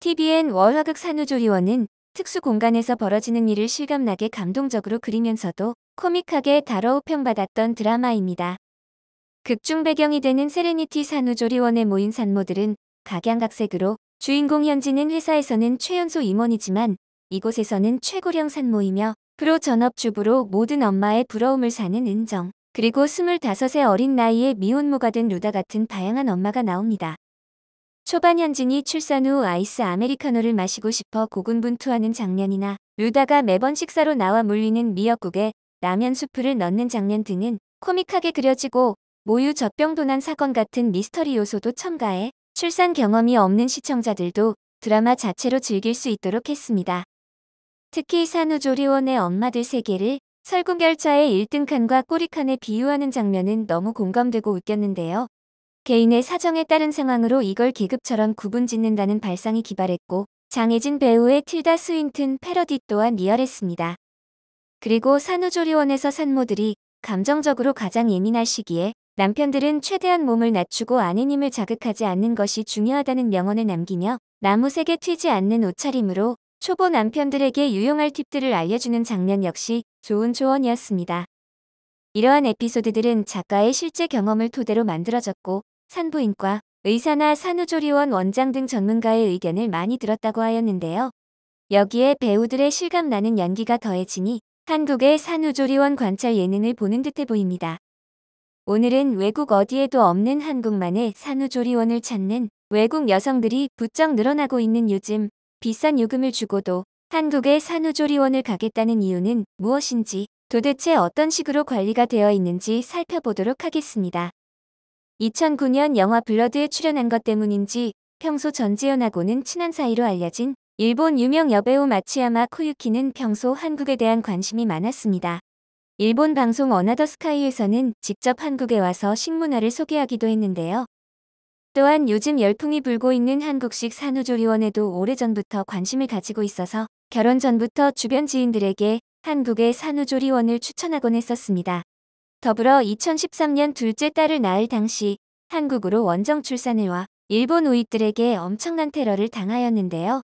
TVN 월화극 산후조리원은 특수 공간에서 벌어지는 일을 실감나게 감동적으로 그리면서도 코믹하게 다뤄평받았던 드라마입니다. 극중 배경이 되는 세레니티 산후조리원에 모인 산모들은 각양각색으로 주인공 현지는 회사에서는 최연소 임원이지만 이곳에서는 최고령 산모이며 프로 전업주부로 모든 엄마의 부러움을 사는 은정, 그리고 25의 어린 나이에 미혼모가 된 루다 같은 다양한 엄마가 나옵니다. 초반 현진이 출산 후 아이스 아메리카노를 마시고 싶어 고군분투하는 장면이나 루다가 매번 식사로 나와 물리는 미역국에 라면 수프를 넣는 장면 등은 코믹하게 그려지고 모유 젖병도난 사건 같은 미스터리 요소도 첨가해 출산 경험이 없는 시청자들도 드라마 자체로 즐길 수 있도록 했습니다. 특히 산후조리원의 엄마들 세계를 설국열차의 1등칸과 꼬리칸에 비유하는 장면은 너무 공감되고 웃겼는데요. 개인의 사정에 따른 상황으로 이걸 계급처럼 구분짓는다는 발상이 기발했고 장혜진 배우의 틸다 스윈튼 패러디 또한 리얼했습니다. 그리고 산후조리원에서 산모들이 감정적으로 가장 예민할 시기에 남편들은 최대한 몸을 낮추고 아내님을 자극하지 않는 것이 중요하다는 명언을 남기며 나무색에 튀지 않는 옷차림으로 초보 남편들에게 유용할 팁들을 알려주는 장면 역시 좋은 조언이었습니다. 이러한 에피소드들은 작가의 실제 경험을 토대로 만들어졌고 산부인과, 의사나 산후조리원 원장 등 전문가의 의견을 많이 들었다고 하였는데요. 여기에 배우들의 실감나는 연기가 더해지니 한국의 산후조리원 관찰 예능을 보는 듯해 보입니다. 오늘은 외국 어디에도 없는 한국만의 산후조리원을 찾는 외국 여성들이 부쩍 늘어나고 있는 요즘 비싼 요금을 주고도 한국의 산후조리원을 가겠다는 이유는 무엇인지, 도대체 어떤 식으로 관리가 되어 있는지 살펴보도록 하겠습니다. 2009년 영화 블러드에 출연한 것 때문인지 평소 전지현하고는 친한 사이로 알려진 일본 유명 여배우 마츠야마 코유키는 평소 한국에 대한 관심이 많았습니다. 일본 방송 어나더 스카이에서는 직접 한국에 와서 식문화를 소개하기도 했는데요. 또한 요즘 열풍이 불고 있는 한국식 산후조리원에도 오래전부터 관심을 가지고 있어서 결혼 전부터 주변 지인들에게 한국의 산후조리원을 추천하곤 했었습니다. 더불어 2013년 둘째 딸을 낳을 당시 한국으로 원정 출산을 와 일본 우익들에게 엄청난 테러를 당하였는데요.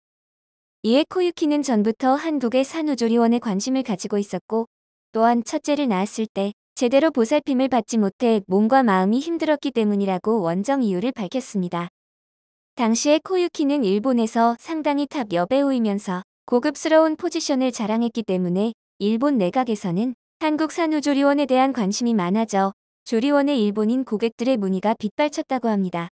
이에 코유키는 전부터 한국의 산후조리원에 관심을 가지고 있었고 또한 첫째를 낳았을 때 제대로 보살핌을 받지 못해 몸과 마음이 힘들었기 때문이라고 원정 이유를 밝혔습니다. 당시에 코유키는 일본에서 상당히 탑 여배우이면서 고급스러운 포지션을 자랑했기 때문에 일본 내각에서는 한국 산후조리원에 대한 관심이 많아져 조리원의 일본인 고객들의 문의가 빗발쳤다고 합니다.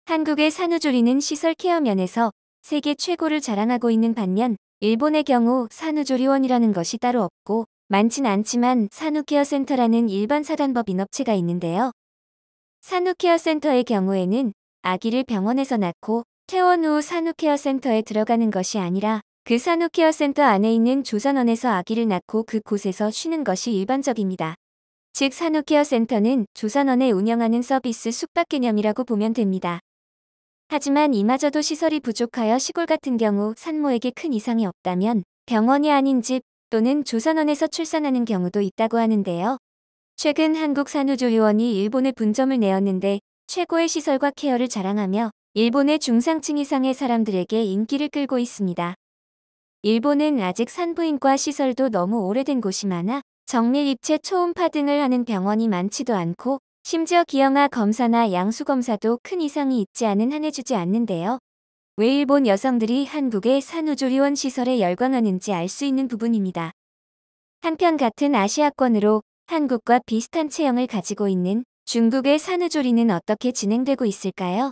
한국의 산후조리는 시설 케어 면에서 세계 최고를 자랑하고 있는 반면 일본의 경우 산후조리원이라는 것이 따로 없고 많진 않지만 산후케어센터라는 일반 사단법인 업체가 있는데요. 산후케어센터의 경우에는 아기를 병원에서 낳고 퇴원 후 산후케어센터에 들어가는 것이 아니라 그 산후케어센터 안에 있는 조산원에서 아기를 낳고 그곳에서 쉬는 것이 일반적입니다. 즉 산후케어센터는 조산원에 운영하는 서비스 숙박 개념이라고 보면 됩니다. 하지만 이마저도 시설이 부족하여 시골 같은 경우 산모에게 큰 이상이 없다면 병원이 아닌 집 또는 조산원에서 출산하는 경우도 있다고 하는데요. 최근 한국 산후조리원이 일본에 분점을 내었는데 최고의 시설과 케어를 자랑하며 일본의 중상층 이상의 사람들에게 인기를 끌고 있습니다. 일본은 아직 산부인과 시설도 너무 오래된 곳이 많아 정밀 입체 초음파 등을 하는 병원이 많지도 않고 심지어 기형아 검사나 양수 검사도 큰 이상이 있지 않은 한 해주지 않는데요. 왜 일본 여성들이 한국의 산후조리원 시설에 열광하는지 알 수 있는 부분입니다. 한편 같은 아시아권으로 한국과 비슷한 체형을 가지고 있는 중국의 산후조리는 어떻게 진행되고 있을까요?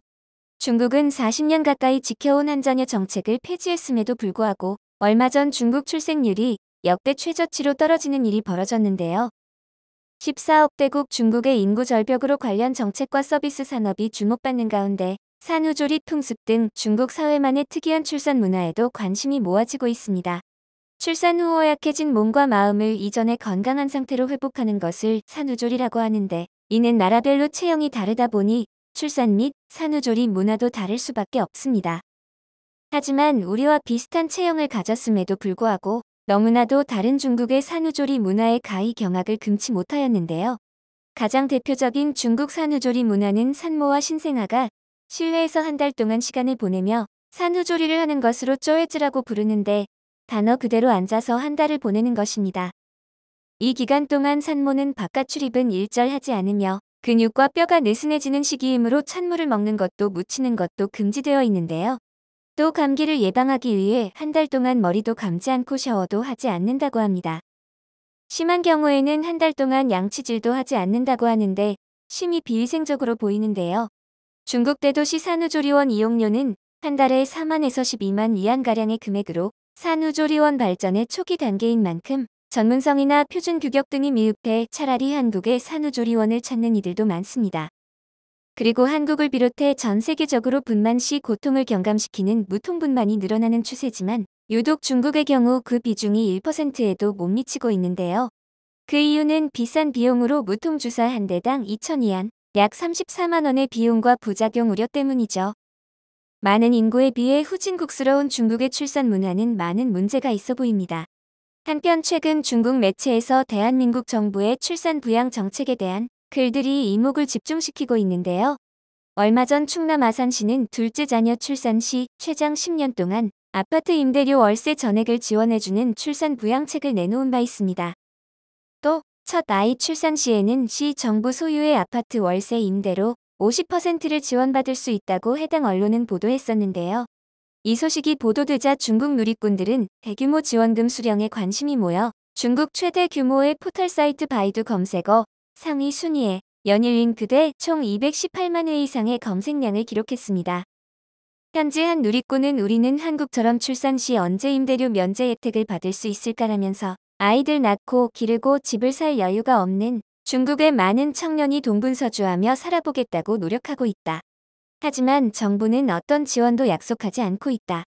중국은 40년 가까이 지켜온 한자녀 정책을 폐지했음에도 불구하고 얼마 전 중국 출생률이 역대 최저치로 떨어지는 일이 벌어졌는데요. 14억대국 중국의 인구 절벽으로 관련 정책과 서비스 산업이 주목받는 가운데 산후조리 풍습 등 중국 사회만의 특이한 출산 문화에도 관심이 모아지고 있습니다. 출산 후 허약해진 몸과 마음을 이전의 건강한 상태로 회복하는 것을 산후조리라고 하는데 이는 나라별로 체형이 다르다 보니 출산 및 산후조리 문화도 다를 수밖에 없습니다. 하지만 우리와 비슷한 체형을 가졌음에도 불구하고 너무나도 다른 중국의 산후조리 문화의 가히 경악을 금치 못하였는데요. 가장 대표적인 중국 산후조리 문화는 산모와 신생아가 실내에서 한 달 동안 시간을 보내며 산후조리를 하는 것으로 쪼해즈라고 부르는데 단어 그대로 앉아서 한 달을 보내는 것입니다. 이 기간 동안 산모는 바깥 출입은 일절하지 않으며 근육과 뼈가 느슨해지는 시기이므로 찬물을 먹는 것도 묻히는 것도 금지되어 있는데요. 또 감기를 예방하기 위해 한 달 동안 머리도 감지 않고 샤워도 하지 않는다고 합니다. 심한 경우에는 한 달 동안 양치질도 하지 않는다고 하는데 심히 비위생적으로 보이는데요. 중국 대도시 산후조리원 이용료는 한 달에 4만에서 12만 위안가량의 금액으로 산후조리원 발전의 초기 단계인 만큼 전문성이나 표준 규격 등이 미흡해 차라리 한국의 산후조리원을 찾는 이들도 많습니다. 그리고 한국을 비롯해 전 세계적으로 분만 시 고통을 경감시키는 무통분만이 늘어나는 추세지만 유독 중국의 경우 그 비중이 1%에도 못 미치고 있는데요. 그 이유는 비싼 비용으로 무통주사 한 대당 2,000위안, 약 34만 원의 비용과 부작용 우려 때문이죠. 많은 인구에 비해 후진국스러운 중국의 출산 문화는 많은 문제가 있어 보입니다. 한편 최근 중국 매체에서 대한민국 정부의 출산 부양 정책에 대한 글들이 이목을 집중시키고 있는데요. 얼마 전 충남 아산시는 둘째 자녀 출산 시 최장 10년 동안 아파트 임대료 월세 전액을 지원해주는 출산 부양책을 내놓은 바 있습니다. 또 첫 아이 출산 시에는 시 정부 소유의 아파트 월세 임대료 50%를 지원받을 수 있다고 해당 언론은 보도했었는데요. 이 소식이 보도되자 중국 누리꾼들은 대규모 지원금 수령에 관심이 모여 중국 최대 규모의 포털 사이트 바이두 검색어 상위 순위에 연일 링크돼 총 218만 회 이상의 검색량을 기록했습니다. 현재 한 누리꾼은 우리는 한국처럼 출산 시 언제 임대료 면제 혜택을 받을 수 있을까라면서 아이들 낳고 기르고 집을 살 여유가 없는 중국의 많은 청년이 동분서주하며 살아보겠다고 노력하고 있다. 하지만 정부는 어떤 지원도 약속하지 않고 있다.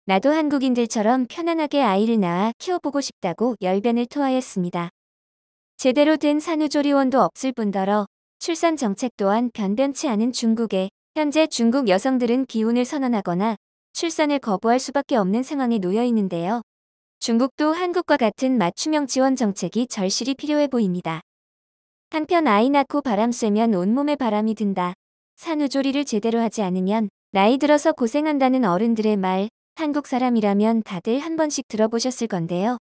나도 한국인들처럼 편안하게 아이를 낳아 키워보고 싶다고 열변을 토하였습니다. 제대로 된 산후조리원도 없을 뿐더러 출산 정책 또한 변변치 않은 중국에 현재 중국 여성들은 비혼을 선언하거나 출산을 거부할 수밖에 없는 상황에 놓여 있는데요. 중국도 한국과 같은 맞춤형 지원 정책이 절실히 필요해 보입니다. 한편 아이 낳고 바람 쐬면 온몸에 바람이 든다. 산후조리를 제대로 하지 않으면 나이 들어서 고생한다는 어른들의 말, 한국 사람이라면 다들 한 번씩 들어보셨을 건데요.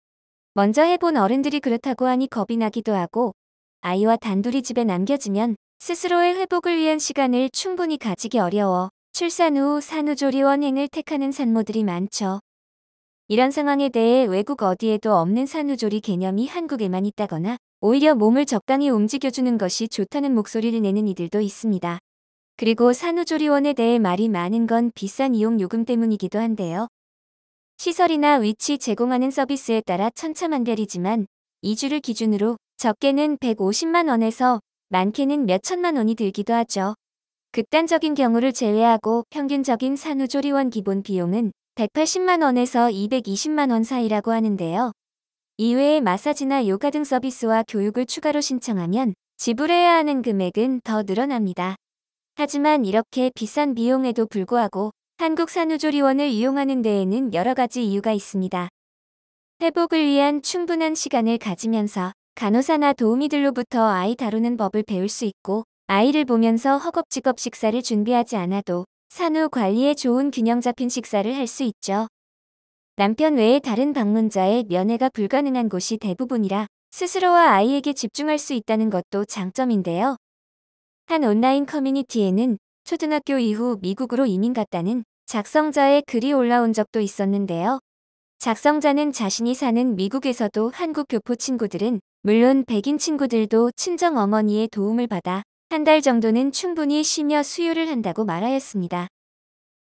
먼저 해본 어른들이 그렇다고 하니 겁이 나기도 하고 아이와 단둘이 집에 남겨지면 스스로의 회복을 위한 시간을 충분히 가지기 어려워 출산 후 산후조리원행을 택하는 산모들이 많죠. 이런 상황에 대해 외국 어디에도 없는 산후조리 개념이 한국에만 있다거나 오히려 몸을 적당히 움직여주는 것이 좋다는 목소리를 내는 이들도 있습니다. 그리고 산후조리원에 대해 말이 많은 건 비싼 이용 요금 때문이기도 한데요. 시설이나 위치 제공하는 서비스에 따라 천차만별이지만 2주를 기준으로 적게는 150만 원에서 많게는 몇천만 원이 들기도 하죠. 극단적인 경우를 제외하고 평균적인 산후조리원 기본 비용은 180만 원에서 220만 원 사이라고 하는데요. 이외에 마사지나 요가 등 서비스와 교육을 추가로 신청하면 지불해야 하는 금액은 더 늘어납니다. 하지만 이렇게 비싼 비용에도 불구하고 한국 산후조리원을 이용하는 데에는 여러 가지 이유가 있습니다. 회복을 위한 충분한 시간을 가지면서 간호사나 도우미들로부터 아이 다루는 법을 배울 수 있고 아이를 보면서 허겁지겁 식사를 준비하지 않아도 산후 관리에 좋은 균형 잡힌 식사를 할 수 있죠. 남편 외에 다른 방문자의 면회가 불가능한 곳이 대부분이라 스스로와 아이에게 집중할 수 있다는 것도 장점인데요. 한 온라인 커뮤니티에는 초등학교 이후 미국으로 이민 갔다는 작성자의 글이 올라온 적도 있었는데요. 작성자는 자신이 사는 미국에서도 한국 교포 친구들은 물론 백인 친구들도 친정 어머니의 도움을 받아 한 달 정도는 충분히 쉬며 수유를 한다고 말하였습니다.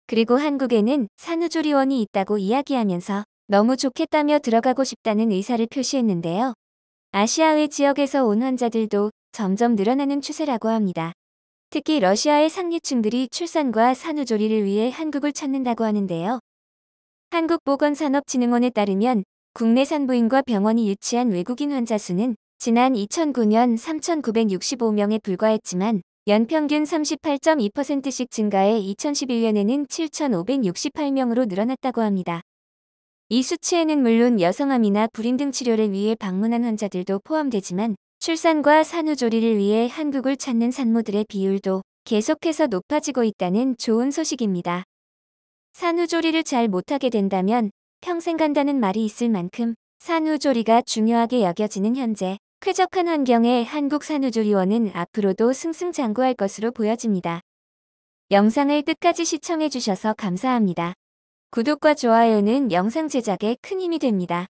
그리고 한국에는 산후조리원이 있다고 이야기하면서 너무 좋겠다며 들어가고 싶다는 의사를 표시했는데요. 아시아의 지역에서 온 환자들도 점점 늘어나는 추세라고 합니다. 특히 러시아의 상류층들이 출산과 산후조리를 위해 한국을 찾는다고 하는데요. 한국보건산업진흥원에 따르면 국내 산부인과 병원이 유치한 외국인 환자 수는 지난 2009년 3,965명에 불과했지만 연평균 38.2%씩 증가해 2011년에는 7,568명으로 늘어났다고 합니다. 이 수치에는 물론 여성암이나 불임 등 치료를 위해 방문한 환자들도 포함되지만 출산과 산후조리를 위해 한국을 찾는 산모들의 비율도 계속해서 높아지고 있다는 좋은 소식입니다. 산후조리를 잘 못하게 된다면 평생 간다는 말이 있을 만큼 산후조리가 중요하게 여겨지는 현재, 쾌적한 환경의 한국 산후조리원은 앞으로도 승승장구할 것으로 보여집니다. 영상을 끝까지 시청해주셔서 감사합니다. 구독과 좋아요는 영상 제작에 큰 힘이 됩니다.